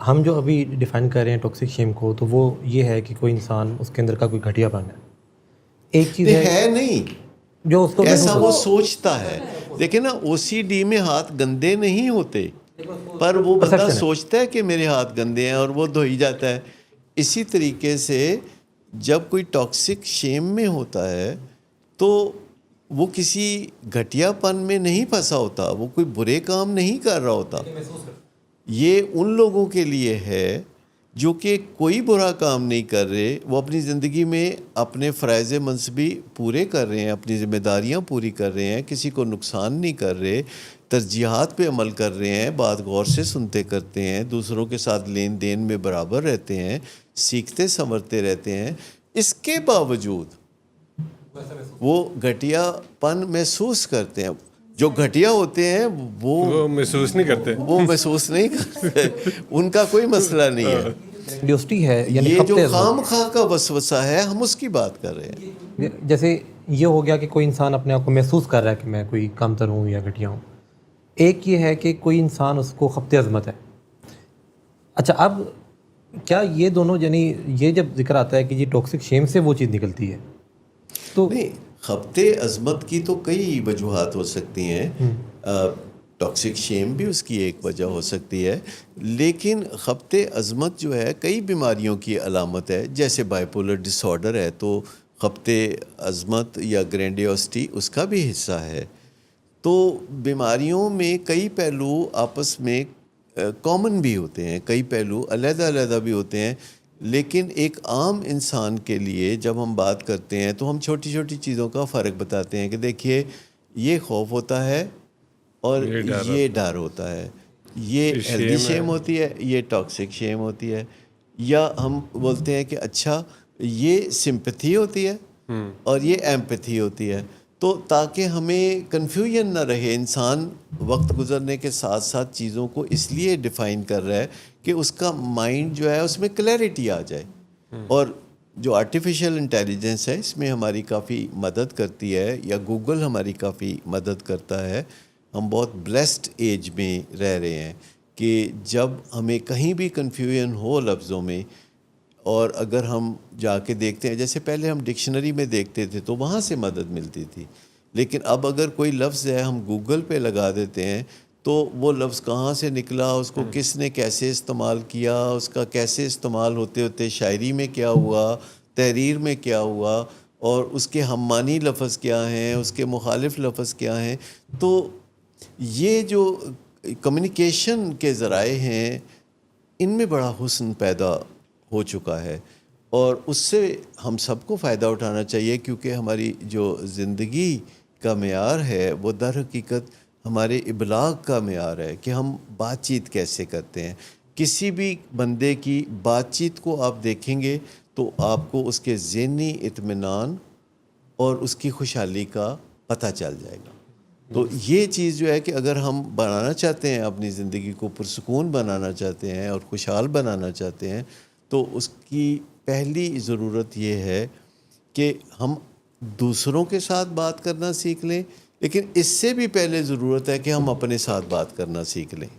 ہم جو ابھی ڈیفائن کر رہے ہیں ٹاکسک شیم کو، تو وہ یہ ہے کہ کوئی انسان اس کے اندر کا کوئی گھٹیا پن ہے. ایک چیز ہے نہیں جو اس کو ایسا محسوس وہ سوچتا ہے. دیکھیں نا او سی ڈی میں ہاتھ گندے نہیں ہوتے، پر وہ بندہ perception ہے. سوچتا ہے کہ میرے ہاتھ گندے ہیں اور وہ دھوئی جاتا ہے. اسی طریقے سے جب کوئی ٹاکسک شیم میں ہوتا ہے تو وہ کسی گھٹیا پن میں نہیں پھنسا ہوتا، وہ کوئی برے کام نہیں کر رہا ہوتا. یہ ان لوگوں کے لیے ہے جو کہ کوئی برا کام نہیں کر رہے، وہ اپنی زندگی میں اپنے فرائض منصبی پورے کر رہے ہیں، اپنی ذمہ داریاں پوری کر رہے ہیں، کسی کو نقصان نہیں کر رہے، ترجیحات پہ عمل کر رہے ہیں، بات غور سے سنتے کرتے ہیں، دوسروں کے ساتھ لین دین میں برابر رہتے ہیں، سیکھتے سنورتے رہتے ہیں. اس کے باوجود وہ گھٹیا پن محسوس کرتے ہیں. جو گھٹیا ہوتے ہیں وہ محسوس نہیں کرتے، وہ محسوس نہیں کرتے، ان کا کوئی مسئلہ نہیں ہے. گرینڈیوسٹی ہے، یعنی یہ جو خبطِ خام عظمت. خواہ کا وسوسہ ہے، ہم اس کی بات کر رہے ہیں. جیسے یہ ہو گیا کہ کوئی انسان اپنے آپ کو محسوس کر رہا ہے کہ میں کوئی کمتر ہوں یا گھٹیا ہوں. ایک یہ ہے کہ کوئی انسان اس کو خبطِ عظمت ہے. اچھا، اب کیا یہ دونوں، یعنی یہ جب ذکر آتا ہے کہ یہ ٹاکسک شیم سے وہ چیز نکلتی ہے تو نہیں، خبطِ عظمت کی تو کئی وجوہات ہو سکتی ہیں. ٹاکسک شیم بھی اس کی ایک وجہ ہو سکتی ہے، لیکن خبطِ عظمت جو ہے کئی بیماریوں کی علامت ہے. جیسے بائیپولر ڈس آرڈر ہے تو خبطِ عظمت یا گرینڈیوسٹی اس کا بھی حصہ ہے. تو بیماریوں میں کئی پہلو آپس میں کامن بھی ہوتے ہیں، کئی پہلو علیحدہ علیحدہ بھی ہوتے ہیں. لیکن ایک عام انسان کے لیے جب ہم بات کرتے ہیں تو ہم چھوٹی چھوٹی چیزوں کا فرق بتاتے ہیں کہ دیکھیے یہ خوف ہوتا ہے اور یہ ڈر ہوتا ہے، یہ ہیلدی شیم ہوتی ہے، یہ ٹاکسک شیم ہوتی ہے. یا ہم بولتے ہیں کہ اچھا یہ سمپتھی ہوتی ہے اور یہ ایمپتھی ہوتی ہے. تو تاکہ ہمیں کنفیوژن نہ رہے، انسان وقت گزرنے کے ساتھ ساتھ چیزوں کو اس لیے ڈیفائن کر رہا ہے کہ اس کا مائنڈ جو ہے اس میں کلیئرٹی آ جائے. اور جو آرٹیفیشل انٹیلیجنس ہے اس میں ہماری کافی مدد کرتی ہے، یا گوگل ہماری کافی مدد کرتا ہے. ہم بہت بلیسڈ ایج میں رہ رہے ہیں کہ جب ہمیں کہیں بھی کنفیوژن ہو لفظوں میں، اور اگر ہم جا کے دیکھتے ہیں، جیسے پہلے ہم ڈکشنری میں دیکھتے تھے تو وہاں سے مدد ملتی تھی، لیکن اب اگر کوئی لفظ ہے ہم گوگل پہ لگا دیتے ہیں تو وہ لفظ کہاں سے نکلا، اس کو کس نے کیسے استعمال کیا، اس کا کیسے استعمال ہوتے ہوتے شاعری میں کیا ہوا، تحریر میں کیا ہوا، اور اس کے ہم معنی لفظ کیا ہیں، اس کے مخالف لفظ کیا ہیں. تو یہ جو کمیونیکیشن کے ذرائع ہیں ان میں بڑا حسن پیدا ہو چکا ہے، اور اس سے ہم سب کو فائدہ اٹھانا چاہیے، کیونکہ ہماری جو زندگی کا معیار ہے وہ در حقیقت ہمارے ابلاغ کا معیار ہے کہ ہم بات چیت کیسے کرتے ہیں. کسی بھی بندے کی بات چیت کو آپ دیکھیں گے تو آپ کو اس کے ذہنی اطمینان اور اس کی خوشحالی کا پتہ چل جائے گا. تو یہ چیز جو ہے کہ اگر ہم بنانا چاہتے ہیں، اپنی زندگی کو پرسکون بنانا چاہتے ہیں اور خوشحال بنانا چاہتے ہیں، تو اس کی پہلی ضرورت یہ ہے کہ ہم دوسروں کے ساتھ بات کرنا سیکھ لیں، لیکن اس سے بھی پہلے ضرورت ہے کہ ہم اپنے ساتھ بات کرنا سیکھ لیں.